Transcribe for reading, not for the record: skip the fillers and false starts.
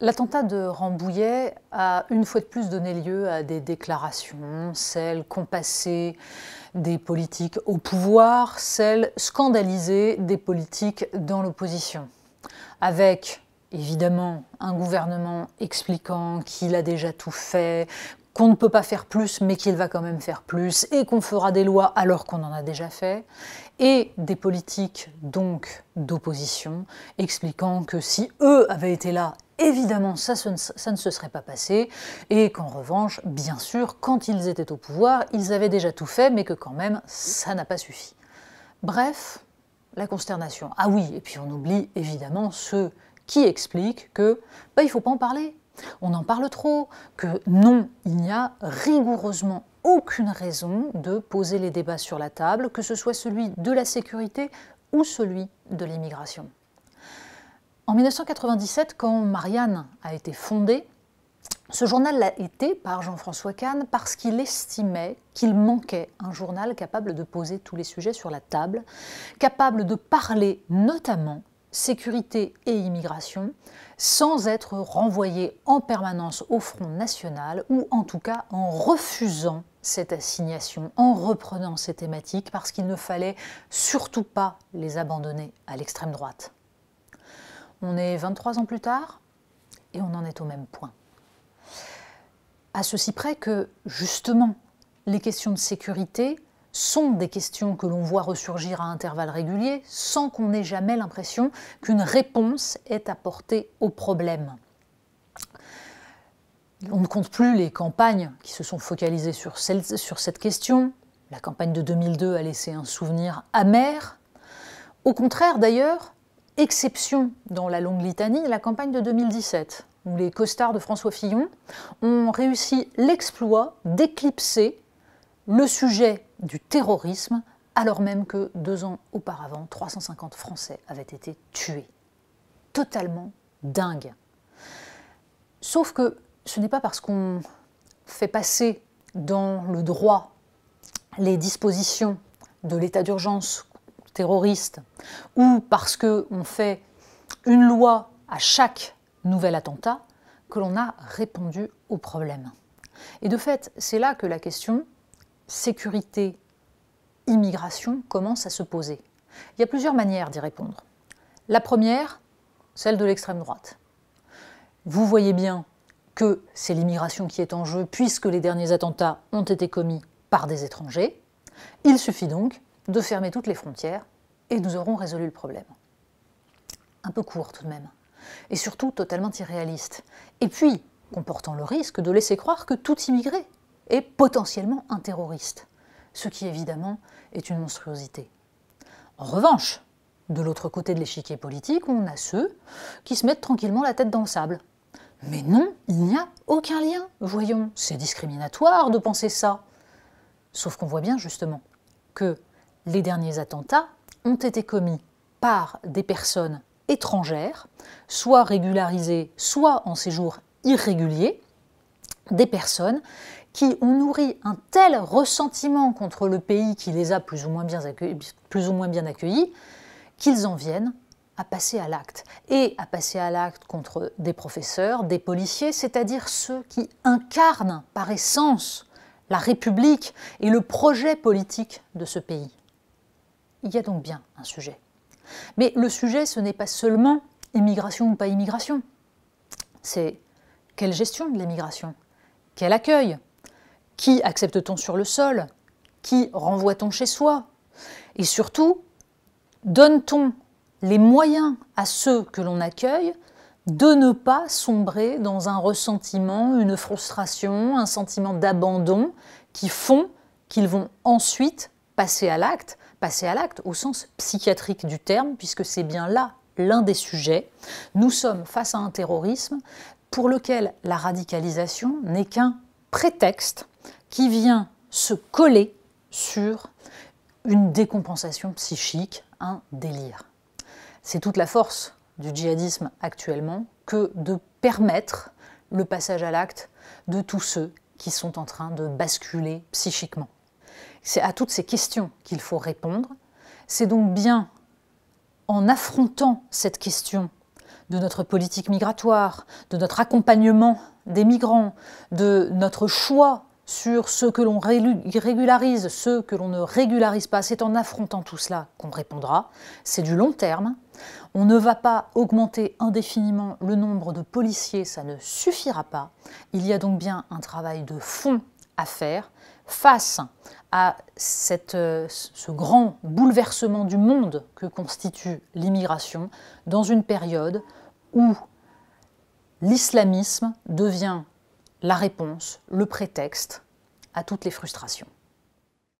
L'attentat de Rambouillet a une fois de plus donné lieu à des déclarations, celles compassées des politiques au pouvoir, celles scandalisées des politiques dans l'opposition. Avec évidemment un gouvernement expliquant qu'il a déjà tout fait, qu'on ne peut pas faire plus mais qu'il va quand même faire plus et qu'on fera des lois alors qu'on en a déjà fait, et des politiques donc d'opposition expliquant que si eux avaient été là, évidemment ça ne se serait pas passé et qu'en revanche, bien sûr, quand ils étaient au pouvoir, ils avaient déjà tout fait mais que quand même ça n'a pas suffi. Bref, la consternation. Ah oui, et puis on oublie évidemment ceux qui expliquent que il ne faut pas en parler. On en parle trop, que non, il n'y a rigoureusement aucune raison de poser les débats sur la table, que ce soit celui de la sécurité ou celui de l'immigration. En 1997, quand Marianne a été fondée, ce journal l'a été par Jean-François Kahn parce qu'il estimait qu'il manquait un journal capable de poser tous les sujets sur la table, capable de parler notamment sécurité et immigration, sans être renvoyé en permanence au Front National, ou en tout cas en refusant cette assignation, en reprenant ces thématiques, parce qu'il ne fallait surtout pas les abandonner à l'extrême droite. On est 23 ans plus tard, et on en est au même point. À ceci près que, justement, les questions de sécurité sont des questions que l'on voit ressurgir à intervalles réguliers sans qu'on ait jamais l'impression qu'une réponse est apportée au problème. On ne compte plus les campagnes qui se sont focalisées sur cette question. La campagne de 2002 a laissé un souvenir amer. Au contraire d'ailleurs, exception dans la longue litanie, la campagne de 2017, où les costards de François Fillon ont réussi l'exploit d'éclipser le sujet du terrorisme, alors même que 2 ans auparavant, 350 Français avaient été tués. Totalement dingue. Sauf que ce n'est pas parce qu'on fait passer dans le droit les dispositions de l'état d'urgence terroriste ou parce qu'on fait une loi à chaque nouvel attentat que l'on a répondu au problème. Et de fait, c'est là que la question sécurité, immigration commence à se poser. Il y a plusieurs manières d'y répondre. La première, celle de l'extrême droite. Vous voyez bien que c'est l'immigration qui est en jeu puisque les derniers attentats ont été commis par des étrangers. Il suffit donc de fermer toutes les frontières et nous aurons résolu le problème. Un peu court tout de même. Et surtout totalement irréaliste. Et puis, comportant le risque de laisser croire que tout immigré est potentiellement un terroriste, ce qui évidemment est une monstruosité. En revanche, de l'autre côté de l'échiquier politique, on a ceux qui se mettent tranquillement la tête dans le sable. Mais non, il n'y a aucun lien, voyons, c'est discriminatoire de penser ça. Sauf qu'on voit bien justement que les derniers attentats ont été commis par des personnes étrangères, soit régularisées, soit en séjour irrégulier, des personnes qui ont nourri un tel ressentiment contre le pays qui les a plus ou moins bien accueillis, qu'ils en viennent à passer à l'acte. Et à passer à l'acte contre des professeurs, des policiers, c'est-à-dire ceux qui incarnent par essence la République et le projet politique de ce pays. Il y a donc bien un sujet. Mais le sujet, ce n'est pas seulement immigration ou pas immigration. C'est quelle gestion de l'immigration ? Quel accueil ? Qui accepte-t-on sur le sol? Qui renvoie-t-on chez soi? Et surtout, donne-t-on les moyens à ceux que l'on accueille de ne pas sombrer dans un ressentiment, une frustration, un sentiment d'abandon qui font qu'ils vont ensuite passer à l'acte au sens psychiatrique du terme, puisque c'est bien là l'un des sujets. Nous sommes face à un terrorisme pour lequel la radicalisation n'est qu'un prétexte qui vient se coller sur une décompensation psychique, un délire. C'est toute la force du djihadisme actuellement que de permettre le passage à l'acte de tous ceux qui sont en train de basculer psychiquement. C'est à toutes ces questions qu'il faut répondre. C'est donc bien en affrontant cette question de notre politique migratoire, de notre accompagnement des migrants, de notre choix sur ceux que l'on régularise, ceux que l'on ne régularise pas. C'est en affrontant tout cela qu'on répondra. C'est du long terme. On ne va pas augmenter indéfiniment le nombre de policiers, ça ne suffira pas. Il y a donc bien un travail de fond à faire face à ce grand bouleversement du monde que constitue l'immigration dans une période où l'islamisme devient la réponse, le prétexte à toutes les frustrations.